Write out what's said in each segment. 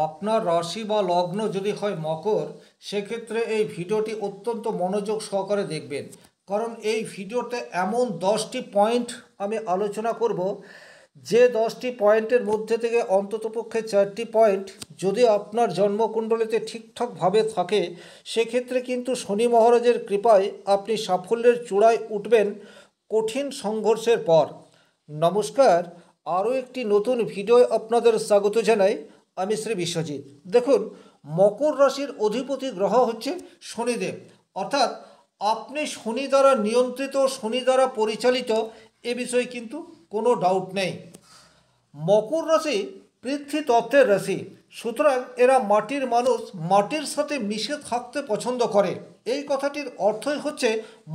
আপনার রাশি বা লগ্ন যদি হয় মকর, সেক্ষেত্রে এই ভিডিওটি অত্যন্ত মনোযোগ সহকারে দেখবেন। কারণ এই ভিডিওতে এমন 10টি পয়েন্ট আমি আলোচনা করব, যে 10টি পয়েন্টের মধ্যে থেকে অন্ততপক্ষে 4টি পয়েন্ট যদি আপনার জন্মকুণ্ডলিতে ঠিকঠাকভাবে থাকে, সেক্ষেত্রে কিন্তু শনি মহারাজের কৃপায় আপনি সাফল্যের চূড়ায় উঠবেন কঠিন সংঘর্ষের পর। নমস্কার, আরও একটি নতুন ভিডিও আপনাদের স্বাগত জানাই। আমি শ্রী বিশ্বজিৎ। দেখুন, মকর রাশির অধিপতি গ্রহ হচ্ছে শনিদেব, অর্থাৎ আপনি শনি দ্বারা নিয়ন্ত্রিত, শনি দ্বারা পরিচালিত, এ বিষয়ে কিন্তু কোনো ডাউট নেই। মকর রাশি পৃথ্বী তত্ত্বের রাশি, সুতরাং এরা মাটির মানুষ, মাটির সাথে মিশে থাকতে পছন্দ করে। এই কথাটির অর্থই হচ্ছে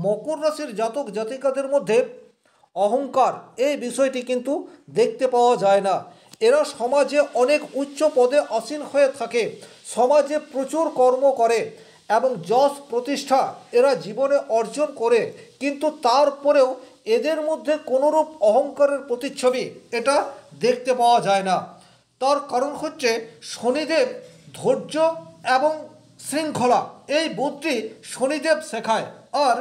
মকর রাশির জাতক জাতিকাদের মধ্যে অহংকার, এই বিষয়টি কিন্তু দেখতে পাওয়া যায় না। এরা সমাজে অনেক উচ্চ পদে আসীন হয়ে থাকে, সমাজে প্রচুর কর্ম করে এবং যশ প্রতিষ্ঠা এরা জীবনে অর্জন করে, কিন্তু তারপরেও এদের মধ্যে কোনোরূপ অহংকারের প্রতিচ্ছবি এটা দেখতে পাওয়া যায় না। তার কারণ হচ্ছে শনিদেব ধৈর্য এবং শৃঙ্খলা, এই বুদ্ধি শনিদেব শেখায়। আর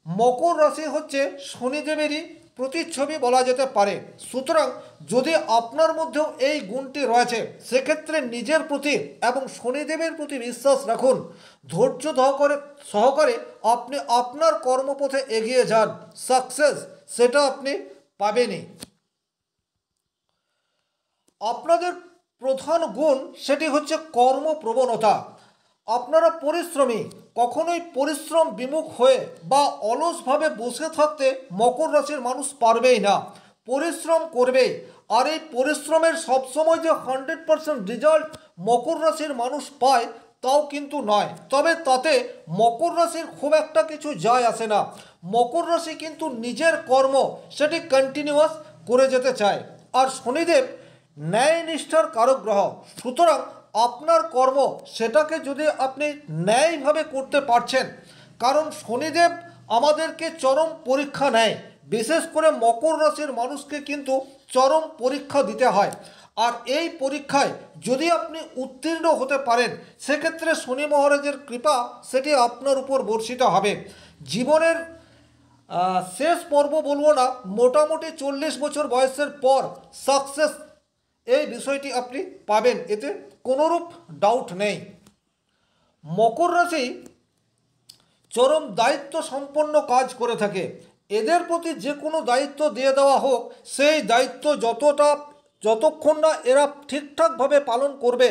মকর রাশি হচ্ছে শনিদেবেরই প্রতিচ্ছবি বলা যেতে পারে। সুতরাং যদি আপনার মধ্যেও এই গুণটি রয়েছে, সেক্ষেত্রে নিজের প্রতি এবং শনিদেবের প্রতি বিশ্বাস রাখুন, ধৈর্য সহকারে আপনি আপনার কর্মপথে এগিয়ে যান, সাকসেস সেটা আপনি পাবেনই। আপনাদের প্রধান গুণ সেটি হচ্ছে কর্মপ্রবণতা। আপনারা পরিশ্রমী, কখনোই পরিশ্রম বিমুখ হয়ে বা অলসভাবে বসে থাকতে মকর রাশির মানুষ পারবেই না, পরিশ্রম করবে। আর এই পরিশ্রমের সবসময় যে 100% রেজাল্ট মকর রাশির মানুষ পায় তাও কিন্তু নয়, তবে তাতে মকর রাশির খুব একটা কিছু যায় আসে না। মকর রাশি কিন্তু নিজের কর্ম সেটি কন্টিনিউয়াস করে যেতে চায়। আর শনিদেব ন্যায় নিষ্ঠার কারক গ্রহ, সুতরাং আপনার কর্ম সেটাকে যদি আপনি ন্যায়ভাবে করতে পারছেন, কারণ শনিদেব আমাদেরকে চরম পরীক্ষা নেয়, বিশেষ করে মকর রাশির মানুষকে কিন্তু চরম পরীক্ষা দিতে হয়। আর এই পরীক্ষায় যদি আপনি উত্তীর্ণ হতে পারেন, সেক্ষেত্রে শনি মহারাজের কৃপা সেটি আপনার উপর বর্ষিত হবে। জীবনের শেষ পর্ব বলবো না, মোটামুটি 40 বছর বয়সের পর সাকসেস এই বিষয়টি আপনি পাবেন, এতে কোনোরূপ ডাউট নেই। মকর রাশি চরম দায়িত্ব সম্পন্ন কাজ করে থাকে। এদের প্রতি যে কোনো দায়িত্ব দিয়ে দেওয়া হোক, সেই দায়িত্ব যতক্ষণ না এরা ঠিকঠাকভাবে পালন করবে,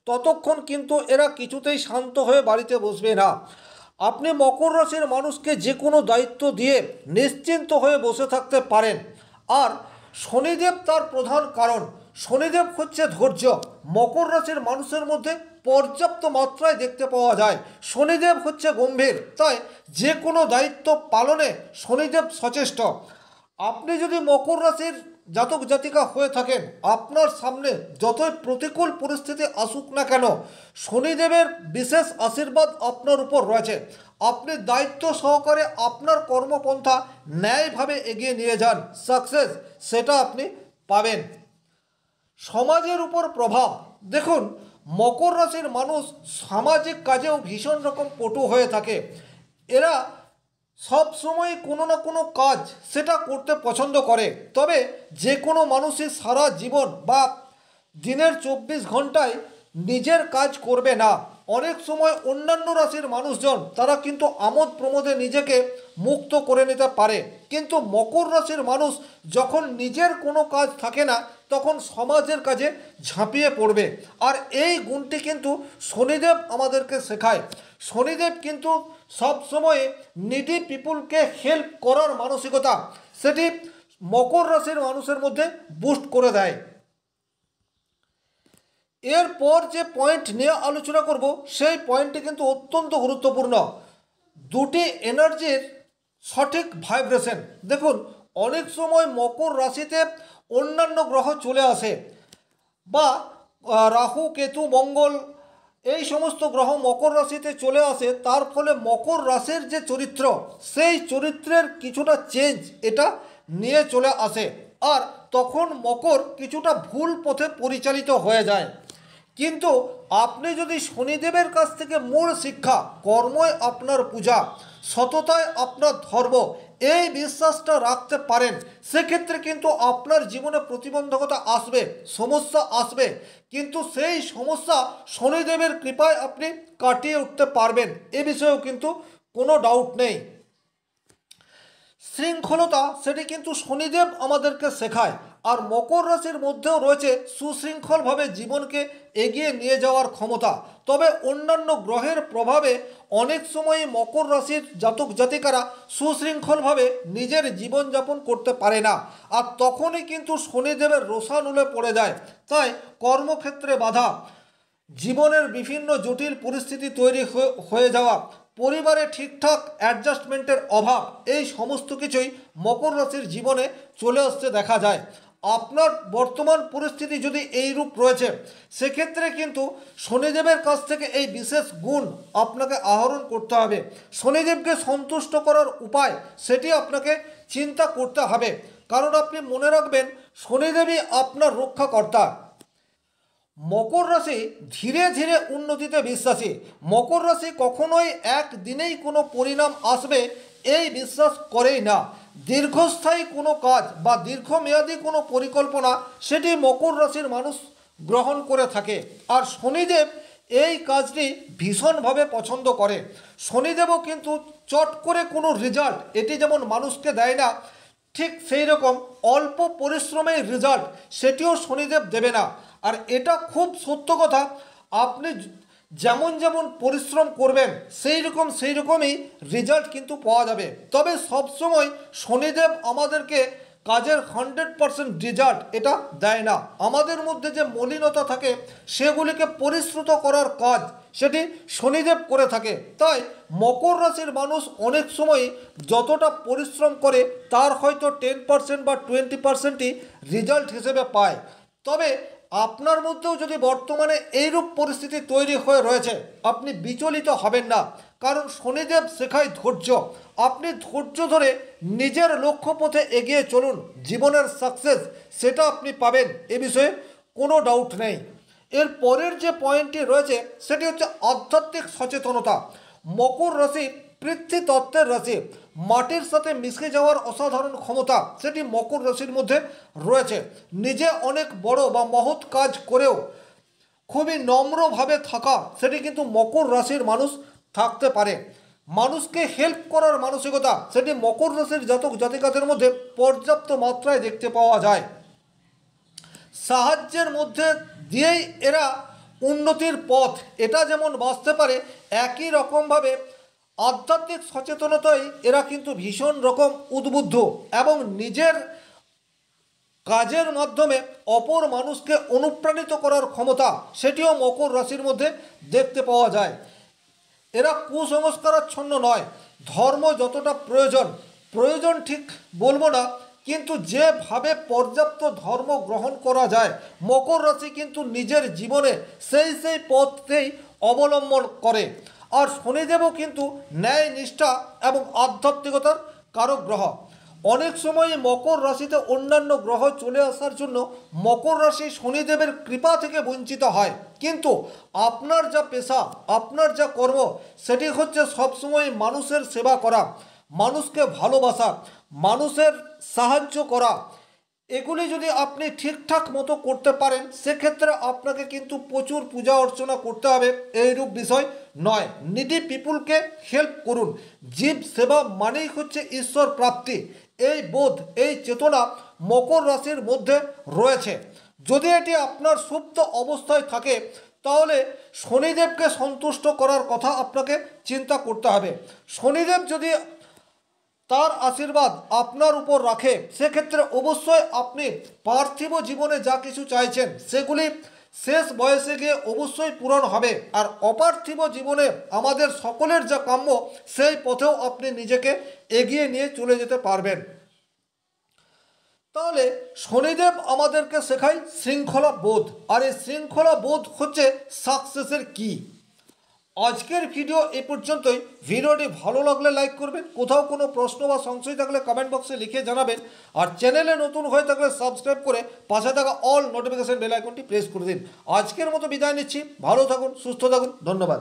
ততক্ষণ কিন্তু এরা কিছুতেই শান্ত হয়ে বাড়িতে বসবে না। আপনি মকর রাশির মানুষকে যে কোনো দায়িত্ব দিয়ে নিশ্চিন্ত হয়ে বসে থাকতে পারেন। আর শনিদেব তার প্রধান কারণ, শনিদেব হচ্ছে ধৈর্য। মকর রাশির মানুষের মধ্যে পর্যাপ্ত মাত্রায় দেখতে পাওয়া যায়। শনিদেব হচ্ছে গম্ভীর, তাই যে কোনো দায়িত্ব পালনে শনিদেব সচেষ্ট। আপনি যদি মকর রাশির জাতক জাতিকা হয়ে থাকেন, আপনার সামনে যতই প্রতিকূল পরিস্থিতি আসুক না কেন, শনিদেবের বিশেষ আশীর্বাদ আপনার উপর রয়েছে। আপনি দায়িত্ব সহকারে আপনার কর্মপন্থা ন্যায়ভাবে এগিয়ে নিয়ে যান, সাকসেস সেটা আপনি পাবেন। সমাজের উপর প্রভাব, দেখুন, মকর রাশির মানুষ সামাজিক কাজেও ভীষণ রকম পটু হয়ে থাকে। এরা সব সময় কোনো না কোনো কাজ সেটা করতে পছন্দ করে, তবে যে কোনো মানুষই সারা জীবন বা দিনের 24 ঘন্টায় নিজের কাজ করবে না। অনেক সময় অন্যান্য রাশির মানুষজন তারা কিন্তু আমোদ প্রমোদে নিজেকে মুক্ত করে নিতে পারে, কিন্তু মকর রাশির মানুষ যখন নিজের কোনো কাজ থাকে না, তখন সমাজের কাজে ঝাঁপিয়ে পড়বে। আর এই গুণটি কিন্তু শনিদেব আমাদেরকে শেখায়। শনিদেব কিন্তু সবসময় নিডি পিপুলকে হেল্প করার মানসিকতা সেটি মকর রাশির মানুষের মধ্যে বুস্ট করে দেয়। এরপর যে পয়েন্ট নিয়ে আলোচনা করব, সেই পয়েন্টটি কিন্তু অত্যন্ত গুরুত্বপূর্ণ, দুটি এনার্জির সঠিক ভাইব্রেশন। দেখুন, অনেক সময় মকর রাশিতে অন্যান্য গ্রহ চলে আসে, বা রাহু কেতু মঙ্গল এই সমস্ত গ্রহ মকর রাশিতে চলে আসে, তার ফলে মকর রাশির যে চরিত্র, সেই চরিত্রের কিছুটা চেঞ্জ এটা নিয়ে চলে আসে, আর তখন মকর কিছুটা ভুল পথে পরিচালিত হয়ে যায়। কিন্তু আপনি যদি শনিদেবের কাছ থেকে মূল শিক্ষা, কর্মই আপনার পূজা, সততায় আপনার ধর্ম, এই বিশ্বাসটা রাখতে পারেন, সেক্ষেত্রে কিন্তু আপনার জীবনে প্রতিবন্ধকতা আসবে, সমস্যা আসবে, কিন্তু সেই সমস্যা শনিদেবের কৃপায় আপনি কাটিয়ে উঠতে পারবেন, এ বিষয়েও কিন্তু কোনো ডাউট নেই। শৃঙ্খলতা সেটি কিন্তু শনিদেব আমাদেরকে শেখায়। আর মকর রাশির মধ্যেও রয়েছে সুশৃঙ্খলভাবে জীবনকে এগিয়ে নিয়ে যাওয়ার ক্ষমতা। তবে অন্যান্য গ্রহের প্রভাবে অনেক সময় মকর রাশির জাতক জাতিকারা সুশৃঙ্খলভাবে নিজের জীবনযাপন করতে পারে না, আর তখনই কিন্তু শনিদেবের রোষানলে পড়ে যায়। তাই কর্মক্ষেত্রে বাধা, জীবনের বিভিন্ন জটিল পরিস্থিতি তৈরি হয়ে যাওয়া, পরিবারে ঠিকঠাক অ্যাডজাস্টমেন্টের অভাব, এই সমস্ত কিছুই মকর রাশির জীবনে চলে আসতে দেখা যায়। আপনার বর্তমান পরিস্থিতি যদি এই রূপ রয়েছে, সেক্ষেত্রে কিন্তু শনিদেবের কাছ থেকে এই বিশেষ গুণ আপনাকে আহরণ করতে হবে। শনিদেবকে সন্তুষ্ট করার উপায় সেটি আপনাকে চিন্তা করতে হবে, কারণ আপনি মনে রাখবেন শনিদেবই আপনার রক্ষাকর্তা। মকর রাশি ধীরে ধীরে উন্নতিতে বিশ্বাসী। মকর রাশি কখনোই একদিনেই কোনো পরিণাম আসবে এই বিশ্বাস করেই না। দীর্ঘস্থায়ী কোনো কাজ বা দীর্ঘমেয়াদী কোনো পরিকল্পনা সেটি মকর রাশির মানুষ গ্রহণ করে থাকে। আর শনিদেব এই কাজটি ভীষণভাবে পছন্দ করে। শনিদেবও কিন্তু চট করে কোনো রেজাল্ট এটি যেমন মানুষকে দেয় না, ঠিক সেই রকম অল্প পরিশ্রমের রেজাল্ট সেটিও শনিদেব দেবে না। আর এটা খুব সত্য কথা, আপনি যেমন যেমন পরিশ্রম করবেন সেই রকমই রেজাল্ট কিন্তু পাওয়া যাবে। তবে সবসময় শনিদেব আমাদেরকে কাজের 100% রেজাল্ট এটা দেয় না। আমাদের মধ্যে যে মলিনতা থাকে সেগুলিকে পরিশ্রুত করার কাজ সেটি শনিদেব করে থাকে। তাই মকর রাশির মানুষ অনেক সময় যতটা পরিশ্রম করে তার হয়তো 10% বা 20%ই রেজাল্ট হিসেবে পায়। তবে আপনার মধ্যেও যদি বর্তমানে এইরূপ পরিস্থিতি তৈরি হয়ে রয়েছে, আপনি বিচলিত হবেন না, কারণ শনিদেব শেখায় ধৈর্য। আপনি ধৈর্য ধরে নিজের লক্ষ্যপথে এগিয়ে চলুন, জীবনের সাকসেস সেটা আপনি পাবেন, এ বিষয়ে কোনো ডাউট নেই। এর পরের যে পয়েন্টটি রয়েছে সেটি হচ্ছে আধ্যাত্মিক সচেতনতা। মকর রাশি পৃথ্বীতত্ত্বের রাশি, মাটির সাথে মিশে যাওয়ার অসাধারণ ক্ষমতা সেটি মকর রাশির মধ্যে রয়েছে। নিজে অনেক বড় বা মহৎ কাজ করেও খুবই নম্রভাবে থাকা সেটি কিন্তু মকর রাশির মানুষ থাকতে পারে। মানুষকে হেল্প করার মানসিকতা সেটি মকর রাশির জাতক জাতিকাদের মধ্যে পর্যাপ্ত মাত্রায় দেখতে পাওয়া যায়। সাহায্যের মধ্যে দিয়েই এরা উন্নতির পথ এটা যেমন বাঁচতে পারে, একই রকমভাবে আধ্যাত্মিক সচেতনতায় এরা কিন্তু ভীষণ রকম উদ্বুদ্ধ এবং নিজের কাজের মাধ্যমে অপর মানুষকে অনুপ্রাণিত করার ক্ষমতা সেটিও মকর রাশির মধ্যে দেখতে পাওয়া যায়। এরা কুসংস্কারাচ্ছন্ন নয়। ধর্ম যতটা প্রয়োজন ঠিক বলবো না, কিন্তু যেভাবে পর্যাপ্ত ধর্ম গ্রহণ করা যায় মকর রাশি কিন্তু নিজের জীবনে সেই পথকেই অবলম্বন করে। আর শনিদেবও কিন্তু ন্যায় নিষ্ঠা এবং আধ্যাত্মিকতার কারক গ্রহ। অনেক সময় মকর রাশিতে অন্যান্য গ্রহ চলে আসার জন্য মকর রাশি শনিদেবের কৃপা থেকে বঞ্চিত হয়, কিন্তু আপনার যা পেশা, আপনার যা কর্ম সেটি হচ্ছে সবসময় মানুষের সেবা করা, মানুষকে ভালোবাসা, মানুষের সাহায্য করা। এগুলি যদি আপনি ঠিকঠাক মতো করতে পারেন সেক্ষেত্রে আপনাকে কিন্তু প্রচুর পূজা অর্চনা করতে হবে এইরূপ বিষয় নয়। নিডি পিপুলকে হেল্প করুন। জীব সেবা মানেই হচ্ছে ঈশ্বর প্রাপ্তি, এই বোধ, এই চেতনা মকর রাশির মধ্যে রয়েছে। যদি এটি আপনার সুপ্ত অবস্থায় থাকে তাহলে শনিদেবকে সন্তুষ্ট করার কথা আপনাকে চিন্তা করতে হবে। শনিদেব যদি তার আশীর্বাদ আপনার উপর রাখে সেক্ষেত্রে অবশ্যই আপনি পার্থিব জীবনে যা কিছু চাইছেন সেগুলি শেষ বয়সে গিয়ে অবশ্যই পূরণ হবে। আর অপার্থিব জীবনে আমাদের সকলের যা কাম্য সেই পথেও আপনি নিজেকে এগিয়ে নিয়ে চলে যেতে পারবেন। তাহলে শনিদেব আমাদেরকে শেখায় শৃঙ্খলা বোধ, আর এই শৃঙ্খলা বোধ হচ্ছে সাকসেসের কি। আজকের ভিডিও এ পর্যন্তই। ভিডিওটি ভালো লাগলে লাইক করবেন, কোথাও কোনো প্রশ্ন বা সংশয় থাকলে কমেন্ট বক্সে লিখে জানাবেন, আর চ্যানেলে নতুন হয়ে থাকলে সাবস্ক্রাইব করে পাশে থাকা অল নোটিফিকেশন বেল আইকনটি প্রেস করে দিন। আজকের মতো বিদায় নিচ্ছি, ভালো থাকুন, সুস্থ থাকুন, ধন্যবাদ।